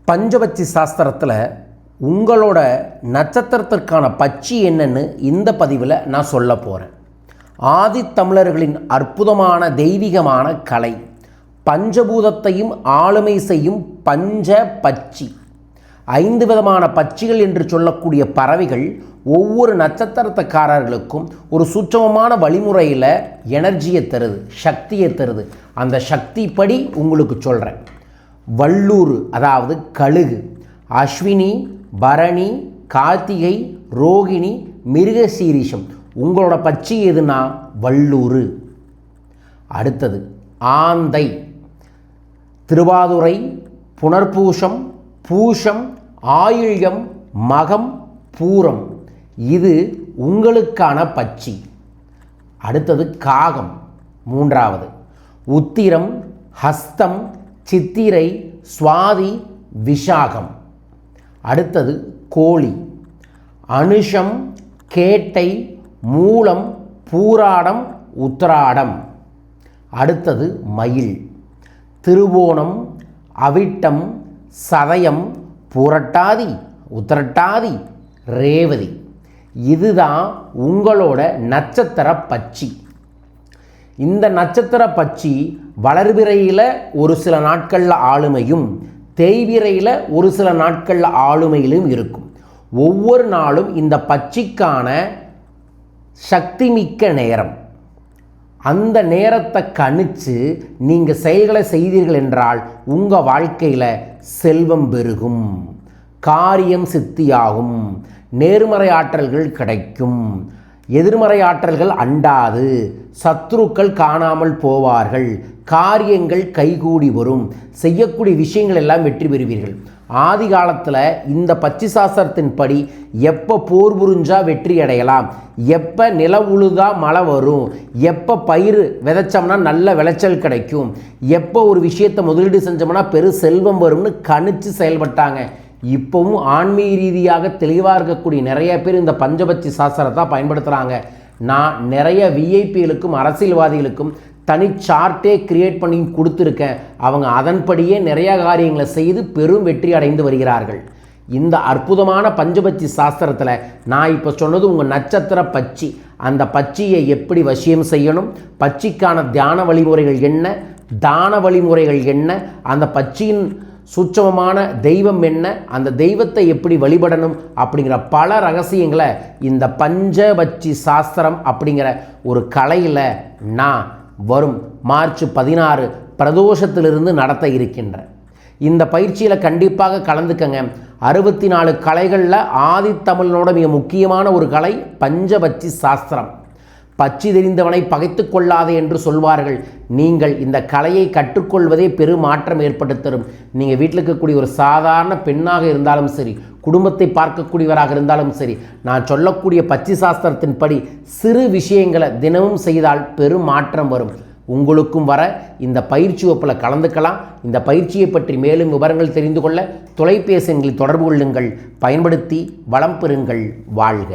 பஞ்சபட்சி சாஸ்திரத்தில் உங்களோட நட்சத்திரத்திற்கான பட்சி என்னன்னு இந்த பதிவில் நான் சொல்ல போகிறேன். ஆதித்தமிழர்களின் அற்புதமான தெய்வீகமான கலை பஞ்சபூதத்தையும் ஆளுமை செய்யும் பஞ்ச பட்சி. 5 விதமான பட்சிகள் என்று சொல்லக்கூடிய பறவைகள் ஒவ்வொரு நட்சத்திரத்துக்காரர்களுக்கும் ஒரு சூட்சமமான வழிமுறையில் எனர்ஜியை தருது, சக்தியை தருது. அந்த சக்தி படி உங்களுக்கு சொல்கிறேன். வல்லூர் அதாவது கழுகு, அஸ்வினி, பரணி, கார்த்திகை, ரோகிணி, மிருகசீரிஷம். உங்களோட பட்சி எதுனா வல்லூர். அடுத்தது ஆந்தை, திருவாதுரை, புனர்பூசம், பூஷம், ஆயில்யம், மகம், பூரம். இது உங்களுக்கான பட்சி. அடுத்தது காகம், 3வது. உத்திரம், ஹஸ்தம், சித்திரை, சுவாதி, விஷாகம். அடுத்தது கோழி, அனுஷம், கேட்டை, மூலம், பூராடம், உத்திராடம். அடுத்தது மயில், திருவோணம், அவிட்டம், சதயம், பூரட்டாதி, உத்திரட்டாதி, ரேவதி. இதுதான் உங்களோட நட்சத்திர பட்சி. இந்த நட்சத்திர பட்சி வளர்பிறையில் ஒரு சில நாட்களில் ஆளுமையும் தேய்பிறையில் ஒரு சில நாட்களில் ஆளுமையிலும் இருக்கும். ஒவ்வொரு நாளும் இந்த பட்சிக்கான சக்திமிக்க நேரம். அந்த நேரத்தை கணிச்சு நீங்கள் செயல்களை செய்தீர்கள் என்றால் உங்கள் வாழ்க்கையில் செல்வம் பெருகும், காரியம் சித்தியாகும், நேர்மறை ஆற்றல்கள் கிடைக்கும், எதிர்மறை ஆற்றல்கள் அண்டாது, சத்ருக்கள் காணாமல் போவார்கள், காரியங்கள் கைகூடி வரும், செய்யக்கூடிய விஷயங்கள் எல்லாம் வெற்றி பெறுவீர்கள். ஆதி காலத்தில் இந்த பட்சி சாஸ்திரத்தின்படி எப்போ போர் புரிஞ்சா வெற்றி அடையலாம், எப்போ நில உழுதா மழை வரும், எப்போ பயிர் விதைச்சோம்னா நல்ல விளைச்சல் கிடைக்கும், எப்போ ஒரு விஷயத்தை முதலீடு செஞ்சோம்னா பெரு செல்வம் வரும்னு கணிச்சு செயல்பட்டாங்க. இப்போவும் ஆன்மீக ரீதியாக தெளிவாக இருக்கக்கூடிய நிறைய பேர் இந்த பஞ்சபட்சி சாஸ்திரத்தை பயன்படுத்துகிறாங்க. நான் நிறைய விஐபிகளுக்கும் அரசியல்வாதிகளுக்கும் தனி சார்ட்டே கிரியேட் பண்ணி கொடுத்துருக்கேன். அவங்க அதன்படியே நிறைய காரியங்களை செய்து பெரும் வெற்றி அடைந்து வருகிறார்கள். இந்த அற்புதமான பஞ்சபட்சி சாஸ்திரத்தில் நான் இப்போ சொன்னது உங்கள் நட்சத்திர பட்சி. அந்த பட்சியை எப்படி வசியம் செய்யணும், பட்சிக்கான தியான வழிமுறைகள் என்ன, தான வழிமுறைகள் என்ன, அந்த பட்சியின் சூட்சமமான தெய்வம் என்ன, அந்த தெய்வத்தை எப்படி வழிபடணும் அப்படிங்கிற பல ரகசியங்களை இந்த பஞ்சபட்சி சாஸ்திரம் அப்படிங்கிற ஒரு கலையில் நான் வரும் மார்ச் 16 பிரதோஷத்திலிருந்து நடத்த இருக்கின்றேன். இந்த பயிற்சியில் கண்டிப்பாக கலந்துக்கங்க. 64 கலைகளில் ஆதித்தமிழனோட மிக முக்கியமான ஒரு கலை பஞ்சபட்சி சாஸ்திரம். பட்சி தெரிந்தவனை பகைத்து கொள்ளாதே என்று சொல்வார்கள். நீங்கள் இந்த கலையை கற்றுக்கொள்வதே பெரும் மாற்றம் ஏற்படுத்தரும். நீங்கள் வீட்டில் இருக்கக்கூடிய ஒரு சாதாரண பெண்ணாக இருந்தாலும் சரி, குடும்பத்தை பார்க்கக்கூடியவராக இருந்தாலும் சரி, நான் சொல்லக்கூடிய பட்சி சாஸ்திரத்தின்படி சிறு விஷயங்களை தினமும் செய்தால் பெரும் மாற்றம் வரும். உங்களுக்கும் வர இந்த பயிற்சி வகுப்பில் கலந்துக்கலாம். இந்த பயிற்சியை பற்றி மேலும் விவரங்கள் தெரிந்து கொள்ள தொலைபேசி எண்களில் தொடர்பு கொள்ளுங்கள். பயன்படுத்தி வளம் பெறுங்கள். வாழ்க.